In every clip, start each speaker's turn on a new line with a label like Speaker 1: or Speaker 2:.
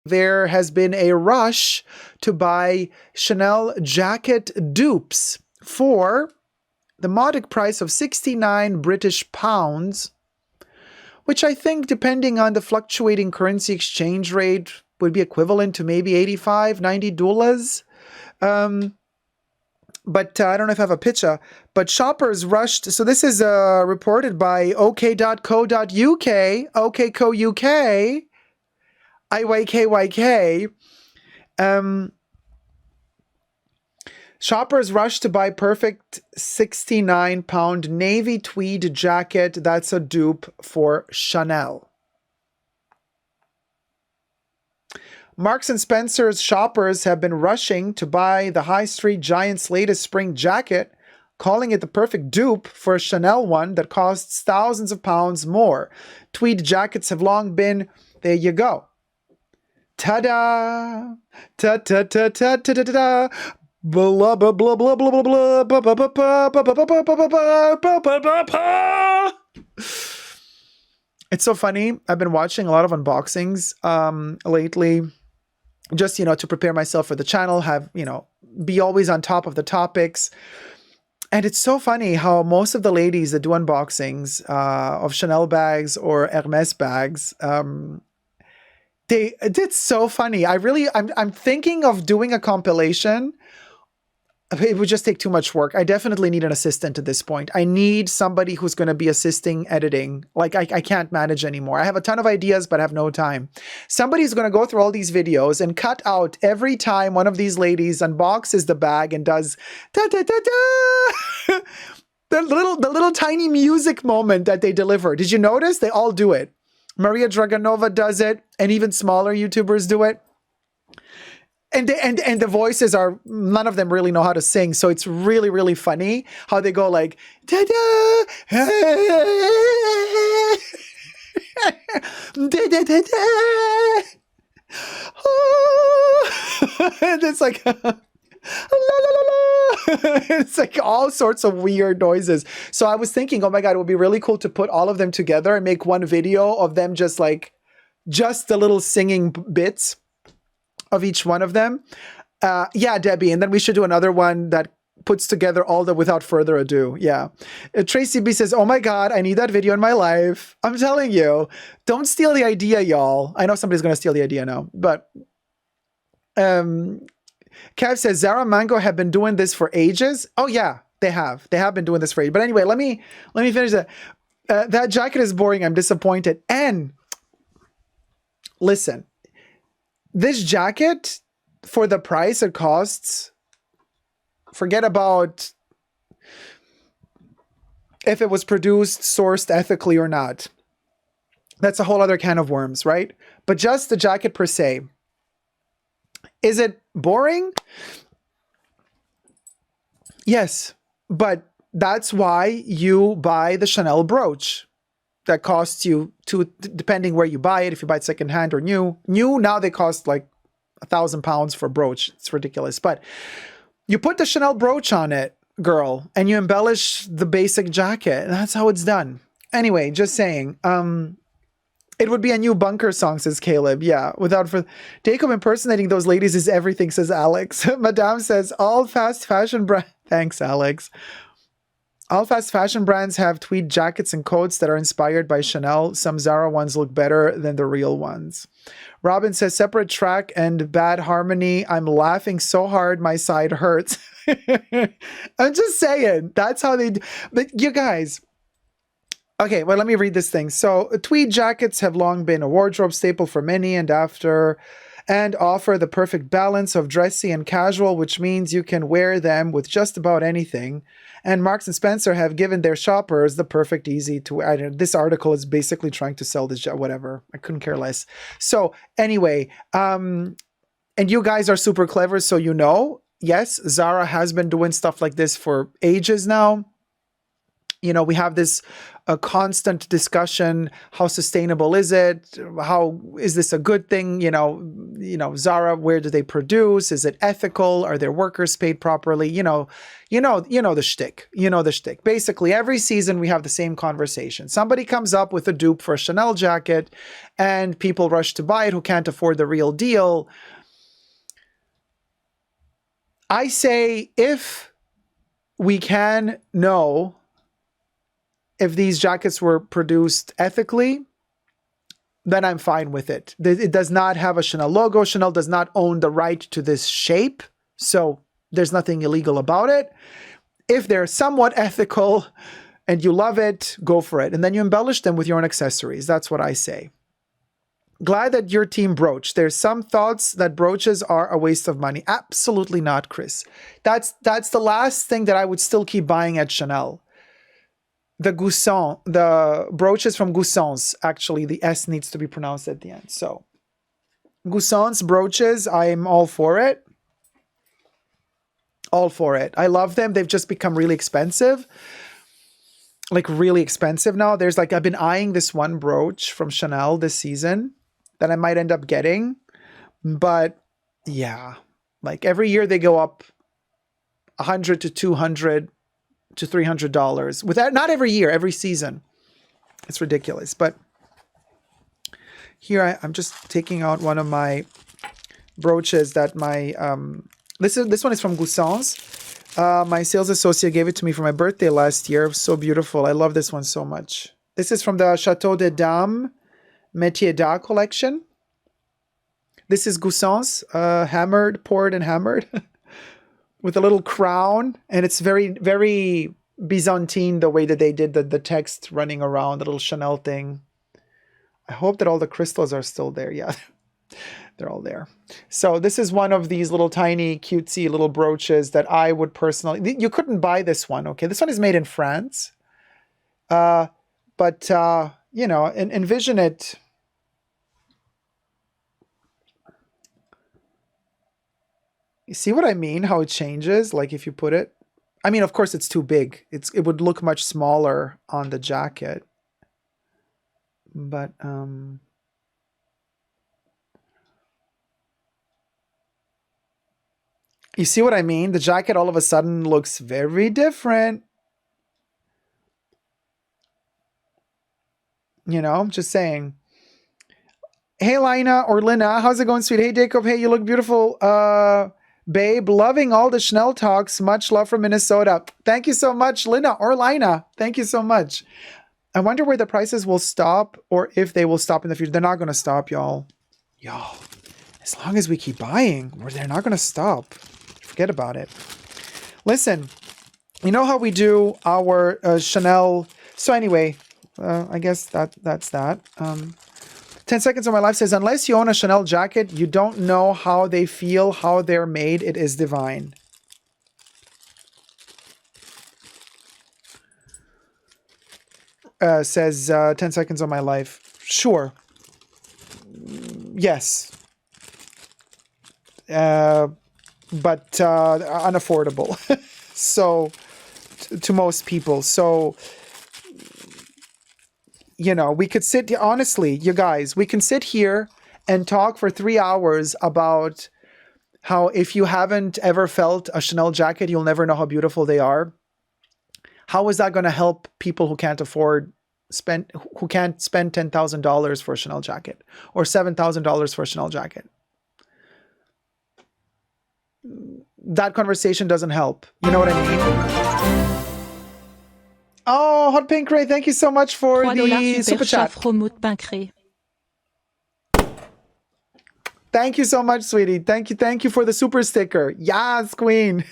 Speaker 1: there has been a rush to buy Chanel jacket dupes for the modic price of 69 British pounds, which I think, depending on the fluctuating currency exchange rate, would be equivalent to maybe 85, 90 dollars. But I don't know if I have a picture. But shoppers rushed. So this is reported by ok.co.uk, OKCO.UK, IYKYK. Shoppers rushed to buy perfect 69-pound navy tweed jacket. That's a dupe for Chanel. Marks & Spencer's shoppers have been rushing to buy the high street giant's latest spring jacket, calling it the perfect dupe for a Chanel one that costs thousands of pounds more. Tweed jackets have long been, there you go. Ta-da! Ta-ta-ta-ta-ta-ta-ta! Blah, blah, blah, blah, blah, blah, blah, blah, blah, blah, blah, blah, blah, blah, blah, blah. It's so funny. I've been watching a lot of unboxings lately. Just, to prepare myself for the channel, be always on top of the topics. And it's so funny how most of the ladies that do unboxings of Chanel bags or Hermes bags, it's so funny. I'm thinking of doing a compilation. It would just take too much work. I definitely need an assistant at this point. I need somebody who's going to be assisting editing. Like, I can't manage anymore. I have a ton of ideas, but I have no time. Somebody's going to go through all these videos and cut out every time one of these ladies unboxes the bag and does da-da-da-da. the little tiny music moment that they deliver. Did you notice? They all do it. Maria Draganova does it, and even smaller YouTubers do it. And the voices are, none of them really know how to sing, so it's really, really funny how they go like, da-da, da-da-da-da, and it's like, la, la, la, la. It's like all sorts of weird noises. So I was thinking, oh my God, it would be really cool to put all of them together and make one video of them just the little singing bits of each one of them. Yeah, Debbie. And then we should do another one that puts together all the without further ado. Yeah. Tracy B says, oh my God, I need that video in my life. I'm telling you, don't steal the idea, y'all. I know somebody's going to steal the idea now, but Kev says, Zara Mango have been doing this for ages. Oh yeah, they have. They have been doing this for ages. But anyway, let me finish that. That jacket is boring. I'm disappointed. And listen, this jacket, for the price it costs, forget about if it was produced, sourced ethically or not. That's a whole other can of worms, right? But just the jacket per se. Is it boring? Yes, but that's why you buy the Chanel brooch. That costs you depending where you buy it, if you buy it secondhand or new. Now they cost like £1,000 for a brooch. It's ridiculous. But you put the Chanel brooch on it, girl, and you embellish the basic jacket. And that's how it's done. Anyway, just saying. It would be a new bunker song, says Caleb. Yeah, Dacob impersonating those ladies is everything, says Alex. Madame says, all fast fashion brand. Thanks, Alex. All fast fashion brands have tweed jackets and coats that are inspired by Chanel. Some Zara ones look better than the real ones. Robin says, separate track and bad harmony. I'm laughing so hard my side hurts. I'm just saying, that's how they do. But you guys, okay, well, let me read this thing. So tweed jackets have long been a wardrobe staple for many and offer the perfect balance of dressy and casual, which means you can wear them with just about anything. And Marks & Spencer have given their shoppers the perfect easy to wear. This article is basically trying to sell this, whatever. I couldn't care less. So anyway, and you guys are super clever, so you know, yes, Zara has been doing stuff like this for ages now. We have this constant discussion. How sustainable is it? How is this a good thing? Zara, where do they produce? Is it ethical? Are their workers paid properly? You know the shtick. You know the shtick. Basically, every season we have the same conversation. Somebody comes up with a dupe for a Chanel jacket, and people rush to buy it who can't afford the real deal. I say, if we can know if these jackets were produced ethically, then I'm fine with it. It does not have a Chanel logo. Chanel does not own the right to this shape, so there's nothing illegal about it. If they're somewhat ethical and you love it, go for it. And then you embellish them with your own accessories. That's what I say. Glad that your team brooch. There's some thoughts that brooches are a waste of money. Absolutely not, Chris. That's the last thing that I would still keep buying at Chanel. The Gousson, the brooches from Goussons, actually, the S needs to be pronounced at the end. So, Goussons brooches, I'm all for it. All for it. I love them. They've just become really expensive. Like, really expensive now. I've been eyeing this one brooch from Chanel this season that I might end up getting. But, yeah. Like, every year they go up $100 to $200 to $300 with that. Not every year, every season. It's ridiculous. But here I'm just taking out one of my brooches that my this one is from Goussons. My sales associate gave it to me for my birthday last year. It was so beautiful. I love this one so much. This is from the Chateau de Dames Métier d'Art collection. This is Goussons, hammered, poured and hammered. With a little crown, and it's very, very Byzantine, the way that they did the text running around, the little Chanel thing. I hope that all the crystals are still there. Yeah, they're all there. So this is one of these little tiny, cutesy little brooches that I would personally... You couldn't buy this one, okay? This one is made in France. But envision it... You see what I mean? How it changes, like if you put it. I mean, of course, it's too big. It would look much smaller on the jacket. But you see what I mean? The jacket all of a sudden looks very different. I'm just saying. Hey, Lina or Lina, how's it going, sweet? Hey, Dacob. Hey, you look beautiful. Babe, loving all the Chanel talks. Much love from Minnesota. Thank you so much, Lina or Lina. Thank you so much. I wonder where the prices will stop, or if they will stop in the future. They're not going to stop, y'all. Y'all, as long as we keep buying, they're not going to stop. Forget about it. Listen, you know how we do our Chanel. So anyway, I guess that's that. 10 Seconds of My Life says, unless you own a Chanel jacket, you don't know how they feel, how they're made. It is divine. Says 10 Seconds of My Life. Sure. Yes. But unaffordable. So, to most people. So... we could sit, honestly, you guys, we can sit here and talk for 3 hours about how if you haven't ever felt a Chanel jacket, you'll never know how beautiful they are. How is that going to help people who can't spend $10,000 for a Chanel jacket or $7,000 for a Chanel jacket? That conversation doesn't help. You know what I mean? Oh, Hot Pink Ray, thank you so much for the super chat. Thank you so much, sweetie. Thank you for the super sticker. Yes, queen.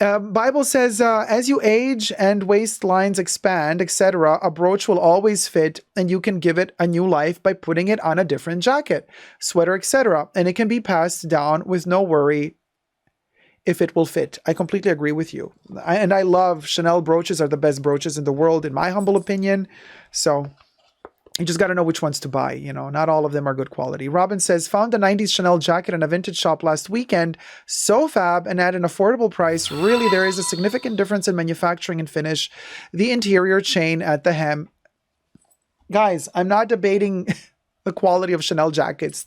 Speaker 1: Bible says, as you age and waistlines expand, etc., a brooch will always fit, and you can give it a new life by putting it on a different jacket, sweater, etc., and it can be passed down with no worry if it will fit. I completely agree with you. I love Chanel brooches are the best brooches in the world, in my humble opinion. So you just got to know which ones to buy. Not all of them are good quality. Robin says, found a 90s Chanel jacket in a vintage shop last weekend. So fab, and at an affordable price. Really, there is a significant difference in manufacturing and finish. The interior chain at the hem. Guys, I'm not debating the quality of Chanel jackets.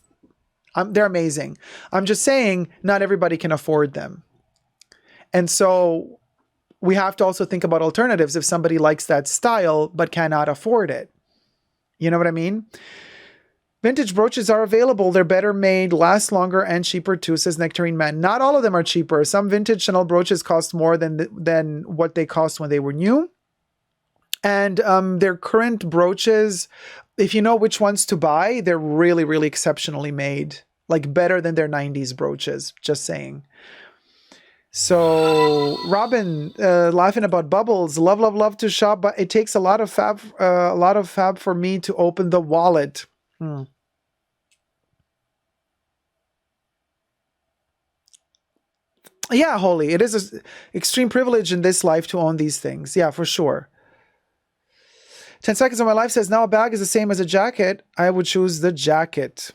Speaker 1: They're amazing. I'm just saying not everybody can afford them. And so we have to also think about alternatives if somebody likes that style but cannot afford it. You know what I mean? Vintage brooches are available. They're better made, last longer, and cheaper too, says Nectarine Man. Not all of them are cheaper. Some vintage Chanel brooches cost more than what they cost when they were new. And their current brooches, if you know which ones to buy, they're really, really exceptionally made. Like better than their 90s brooches. Just saying. So Robin, laughing about bubbles. Love, love, love to shop, but it takes a lot of fab for me to open the wallet. Yeah, Holy. It is an extreme privilege in this life to own these things. Yeah, for sure. 10 Seconds of My Life says, now a bag is the same as a jacket. I would choose the jacket.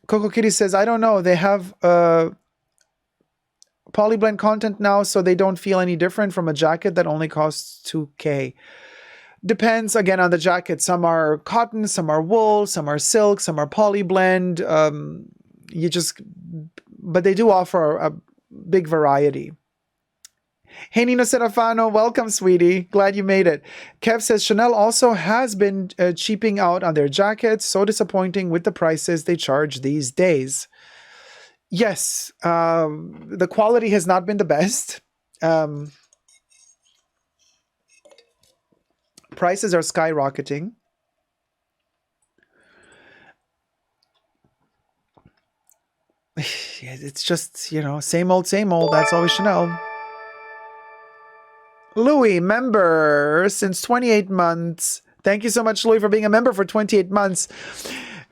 Speaker 1: Coco Kitty says, I don't know. They have polyblend content now, so they don't feel any different from a jacket that only costs $2K. Depends, again, on the jacket. Some are cotton, some are wool, some are silk, some are polyblend. But they do offer a big variety. Hey, Nino Serafano, welcome, sweetie. Glad you made it. Kev says, Chanel also has been cheaping out on their jackets. So disappointing with the prices they charge these days. Yes, the quality has not been the best. Prices are skyrocketing. It's just, same old, same old. That's always Chanel. Louis, member since 28 months. Thank you so much, Louis, for being a member for 28 months.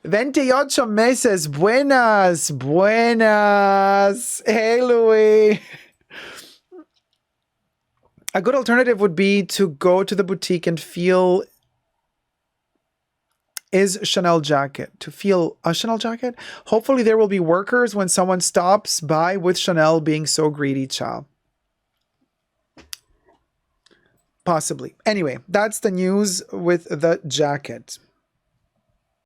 Speaker 1: 28 meses. Buenas, buenas. Hey, Louis. A good alternative would be to go to the boutique and feel is Chanel jacket. To feel a Chanel jacket. Hopefully there will be workers when someone stops by with Chanel being so greedy, child. Possibly. Anyway, that's the news with the jacket.